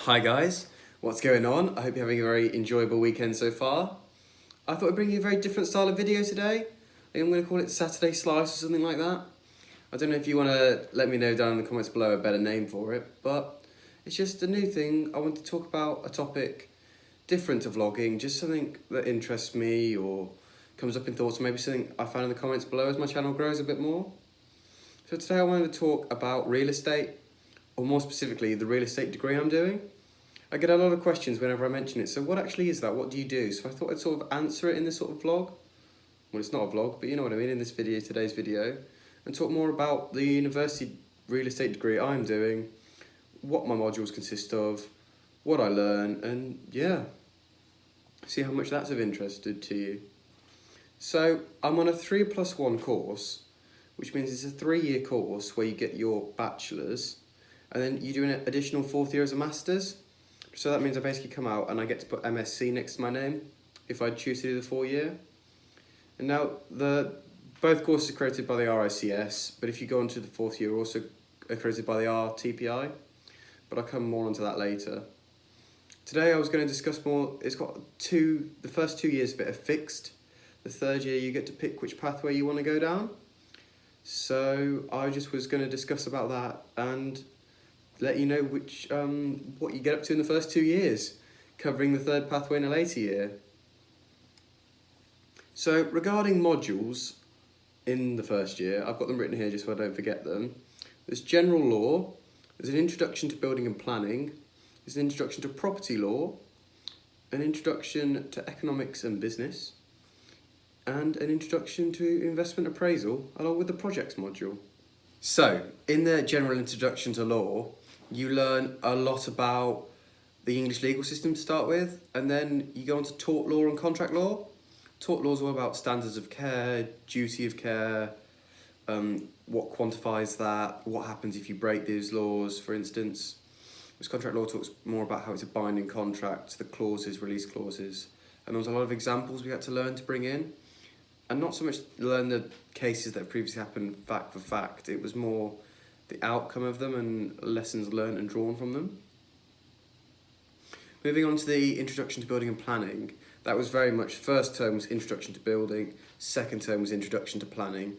Hi guys, what's going on? I hope you're having a very enjoyable weekend so far. I thought I'd bring you a very different style of video today. I think I'm going to call it Saturday Slice or something like that. I don't know if you want to let me know down in the comments below a better name for it, but it's just a new thing. I want to talk about a topic different to vlogging, just something that interests me or comes up in thoughts, or maybe something I found in the comments below as my channel grows a bit more. So today I wanted to talk about real estate, or more specifically, the real estate degree I'm doing. I get a lot of questions whenever I mention it. So what actually is that? What do you do? So I thought I'd sort of answer it in this sort of vlog. Well, it's not a vlog, but you know what I mean, in this video, today's video. And talk more about the university real estate degree I'm doing, what my modules consist of, what I learn, and yeah, see how much that's of interest to you. So I'm on a 3+1 course, which means it's a 3-year course where you get your bachelor's, and then you do an additional 4th year as a master's. So that means I basically come out and I get to put MSc next to my name if I choose to do the 4-year. And now both courses are accredited by the RICS, but if you go on to the 4th year, also accredited by the RTPI. But I'll come more onto that later. Today I was going to discuss more. It's got the first 2 years of it are fixed. The 3rd year you get to pick which pathway you want to go down. So I just was going to discuss about that and let you know what you get up to in the first 2 years, covering the 3rd pathway in a later year. So regarding modules in the 1st year, I've got them written here just so I don't forget them. There's general law, there's an introduction to building and planning, there's an introduction to property law, an introduction to economics and business, and an introduction to investment appraisal, along with the projects module. So, in the general introduction to law, you learn a lot about the English legal system to start with, and then you go on to tort law and contract law. Tort law is all about standards of care, duty of care, what quantifies that, what happens if you break these laws, for instance. Whereas contract law talks more about how it's a binding contract, the clauses, release clauses. And there was a lot of examples we had to learn to bring in. And not so much learn the cases that have previously happened fact for fact, it was more the outcome of them and lessons learned and drawn from them. Moving on to the introduction to building and planning, that was very much, first term was introduction to building, second term was introduction to planning.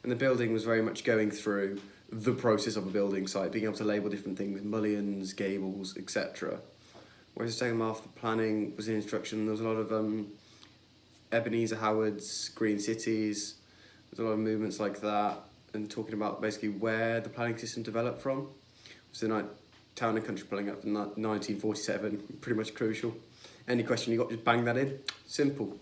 And the building was very much going through the process of a building site, being able to label different things, mullions, gables, etc. Whereas the second half, the planning was an introduction, there was a lot of Ebenezer Howard's Green Cities, there's a lot of movements like that, and talking about basically where the planning system developed from. So the Town and Country Planning Act in 1947, pretty much crucial. Any question you got, just bang that in. Simple.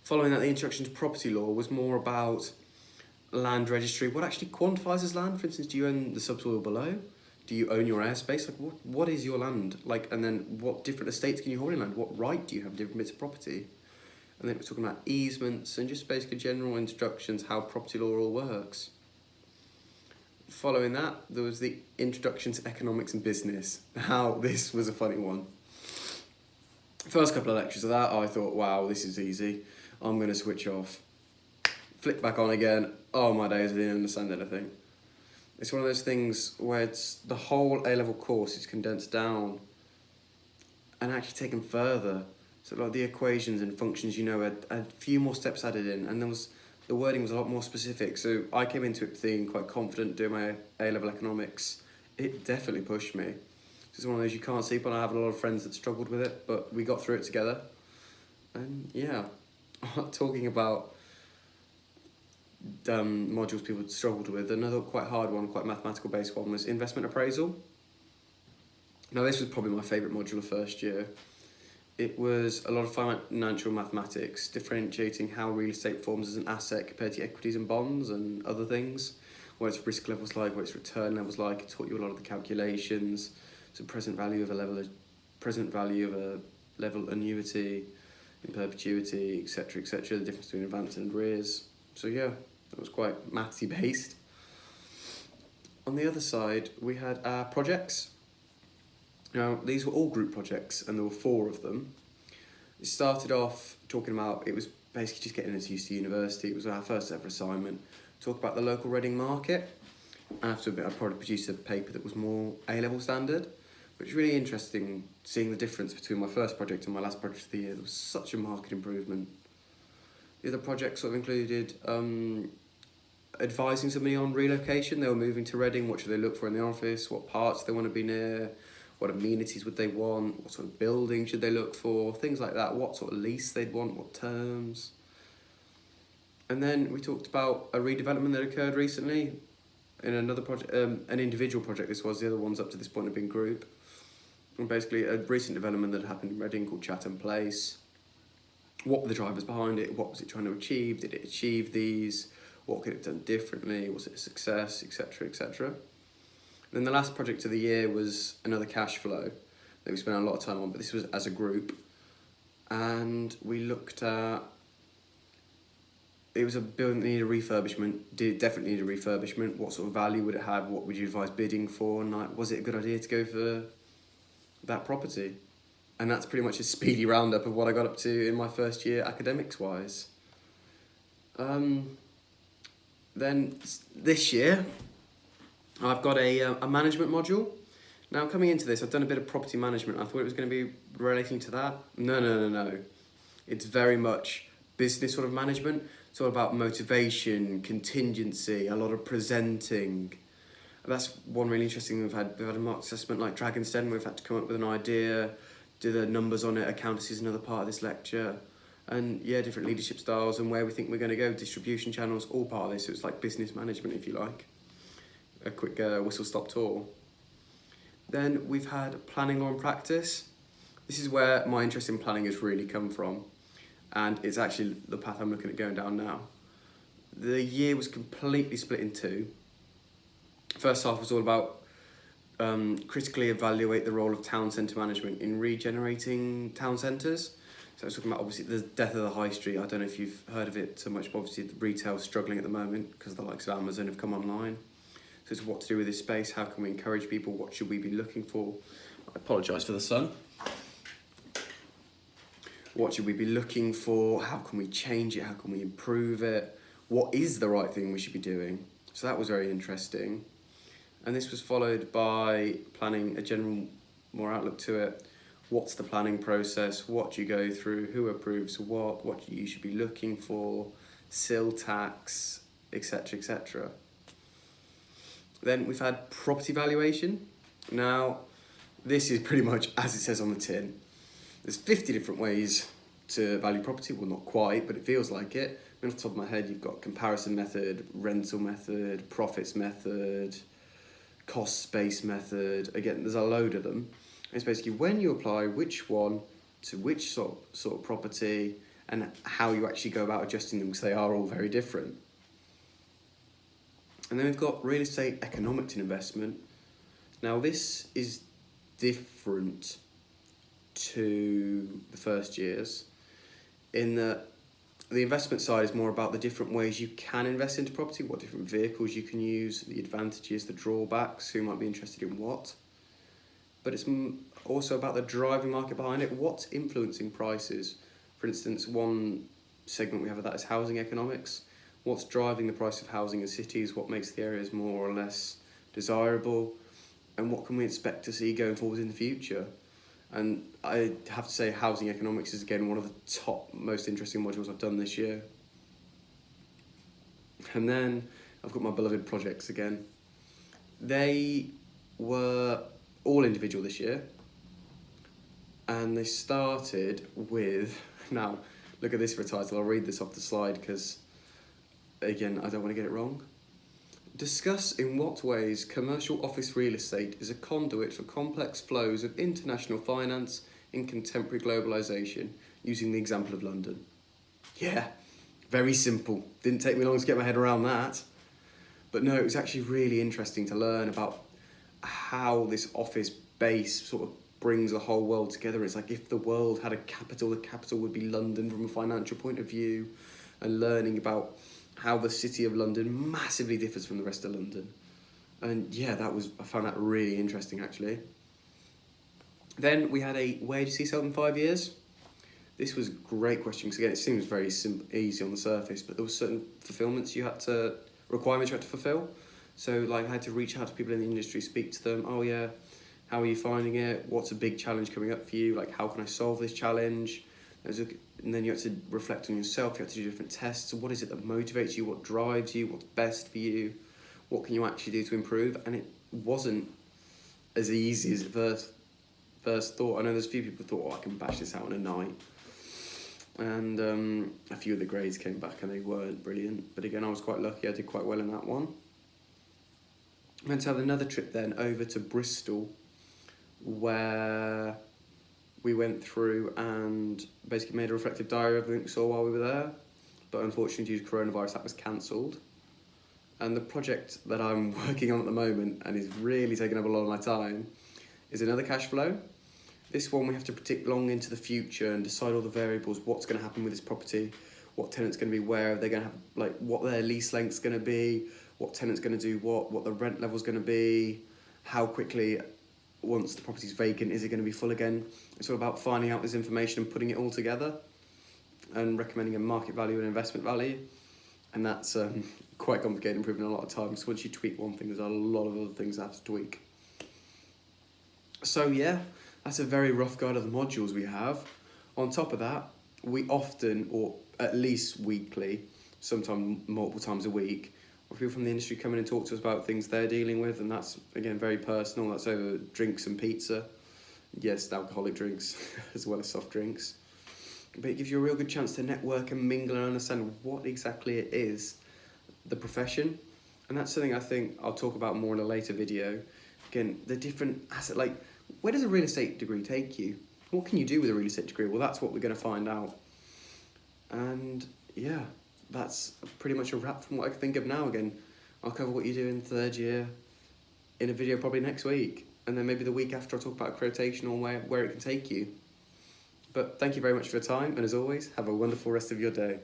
Following that, the introduction to property law was more about land registry. What actually quantifies as land? For instance, do you own the subsoil below? Do you own your airspace? Like, what is your land? Like, and then what different estates can you hold in land? What right do you have in different bits of property? And then we're talking about easements and just basically general instructions, how property law all works. Following that, there was the introduction to economics and business. How this was a funny one. First couple of lectures of that, I thought, wow, this is easy. I'm going to switch off. Flick back on again. Oh my days, I didn't understand anything. It's one of those things where it's the whole A-level course is condensed down and actually taken further. So like the equations and functions, a few more steps added in, and the wording was a lot more specific. So I came into it feeling quite confident doing my A-level economics. It definitely pushed me. It's one of those you can't see, but I have a lot of friends that struggled with it, but we got through it together. And yeah, talking about modules people struggled with, another quite hard one, quite mathematical based one, was investment appraisal. Now this was probably my favourite module of first year. It was a lot of financial mathematics, differentiating how real estate forms as an asset compared to equities and bonds and other things, what its risk levels like, what its return levels like. It taught you a lot of the calculations, so present value of a level annuity in perpetuity, etc., the difference between advance and arrears. So yeah, that was quite mathsy based. On the other side, we had our projects. Now, these were all group projects, and there were 4 of them. It started off talking about, it was basically just getting us used to university. It was our first ever assignment. Talk about the local Reading market. I have to admit, I probably produced a paper that was more A-level standard, but it's really interesting seeing the difference between my first project and my last project of the year. There was such a marked improvement. The other projects sort of included advising somebody on relocation. They were moving to Reading. What should they look for in the office? What parts they want to be near? What amenities would they want? What sort of building should they look for? Things like that. What sort of lease they'd want? What terms? And then we talked about a redevelopment that occurred recently in another project, an individual project this was. The other ones up to this point have been group. And basically a recent development that happened in Reading called Chatham Place. What were the drivers behind it? What was it trying to achieve? Did it achieve these? What could it have done differently? Was it a success, etc., etc.? Then the last project of the year was another cash flow that we spent a lot of time on, but this was as a group. And we looked at, it was a building that needed refurbishment, definitely needed refurbishment. What sort of value would it have? What would you advise bidding for? And like, was it a good idea to go for that property? And that's pretty much a speedy roundup of what I got up to in my first year academics-wise. Then this year, I've got a management module. Now coming into this, I've done a bit of property management. I thought it was going to be relating to that. No. It's very much business sort of management. It's all about motivation, contingency, a lot of presenting. That's one really interesting thing we've had. We've had a mock assessment like Dragon's Den, where we've had to come up with an idea, do the numbers on it. Accountancy is another part of this lecture. And yeah, different leadership styles and where we think we're going to go, distribution channels, all part of this. So it's like business management, if you like. A quick whistle-stop tour. Then we've had planning law and practice. This is where my interest in planning has really come from. And it's actually the path I'm looking at going down now. The year was completely split in two. First half was all about critically evaluate the role of town centre management in regenerating town centres. So I was talking about obviously the death of the high street. I don't know if you've heard of it so much, but obviously the retail's struggling at the moment because the likes of Amazon have come online. So it's what to do with this space, how can we encourage people, what should we be looking for? I apologise for the sun. What should we be looking for? How can we change it? How can we improve it? What is the right thing we should be doing? So that was very interesting. And this was followed by planning a general more outlook to it. What's the planning process? What do you go through? Who approves what you should be looking for? Sill tax, etc., etc. Then we've had property valuation. Now, this is pretty much as it says on the tin. There's 50 different ways to value property. Well, not quite, but it feels like it. Off the top of my head, you've got comparison method, rental method, profits method, cost space method. Again, there's a load of them. It's basically when you apply which one to which sort of property and how you actually go about adjusting them, because they are all very different. And then we've got real estate economics and investment. Now this is different to the first years in that the investment side is more about the different ways you can invest into property, what different vehicles you can use, the advantages, the drawbacks, who might be interested in what. But it's also about the driving market behind it, what's influencing prices. For instance, one segment we have of that is housing economics. What's driving the price of housing in cities, what makes the areas more or less desirable, and what can we expect to see going forward in the future. And I have to say housing economics is again one of the top most interesting modules I've done this year. And then I've got my beloved projects again. They were all individual this year, and they started with, now look at this for a title, I'll read this off the slide because again I don't want to get it wrong. Discuss in what ways commercial office real estate is a conduit for complex flows of international finance in contemporary globalisation, using the example of London. Yeah, very simple. Didn't take me long to get my head around that. But no, it was actually really interesting to learn about how this office base sort of brings the whole world together. It's like if the world had a capital, the capital would be London from a financial point of view, and learning about how the city of London massively differs from the rest of London. And yeah, I found that really interesting actually. Then we had a where do you see yourself in 5 years? This was a great question, because again, it seems very easy on the surface, but there were certain requirements you had to fulfill. So like I had to reach out to people in the industry, speak to them. Oh yeah, how are you finding it? What's a big challenge coming up for you? Like how can I solve this challenge? And then you have to reflect on yourself. You have to do different tests. What is it that motivates you? What drives you? What's best for you? What can you actually do to improve? And it wasn't as easy as it first thought. I know there's a few people who thought, oh, I can bash this out in a night. And a few of the grades came back and they weren't brilliant. But again, I was quite lucky. I did quite well in that one. I went to have another trip then over to Bristol, where we went through and basically made a reflective diary of everything we saw while we were there. But unfortunately, due to coronavirus, that was cancelled. And the project that I'm working on at the moment, and is really taking up a lot of my time, is another cash flow. This one we have to predict long into the future and decide all the variables, what's going to happen with this property, what tenant's going to be where, they're going to have, like, what their lease length's going to be, what tenant's going to do what the rent level's going to be, how quickly, once the property's vacant, is it going to be full again. It's all about finding out this information and putting it all together and recommending a market value and investment value. And that's quite complicated and proven a lot of times. Once you tweak one thing, there's a lot of other things that have to tweak. So yeah, that's a very rough guide of the modules we have. On top of that, we often, or at least weekly, sometimes multiple times a week, people from the industry come in and talk to us about things they're dealing with, and that's, again, very personal. That's over drinks and pizza. Yes, alcoholic drinks, as well as soft drinks. But it gives you a real good chance to network and mingle and understand what exactly it is, the profession. And that's something I think I'll talk about more in a later video. Again, the different asset, like, where does a real estate degree take you? What can you do with a real estate degree? Well, that's what we're going to find out. And yeah, that's pretty much a wrap from what I can think of now. Again, I'll cover what you do in third year in a video probably next week. And then maybe the week after I'll talk about accreditation or where it can take you. But thank you very much for your time. And as always, have a wonderful rest of your day.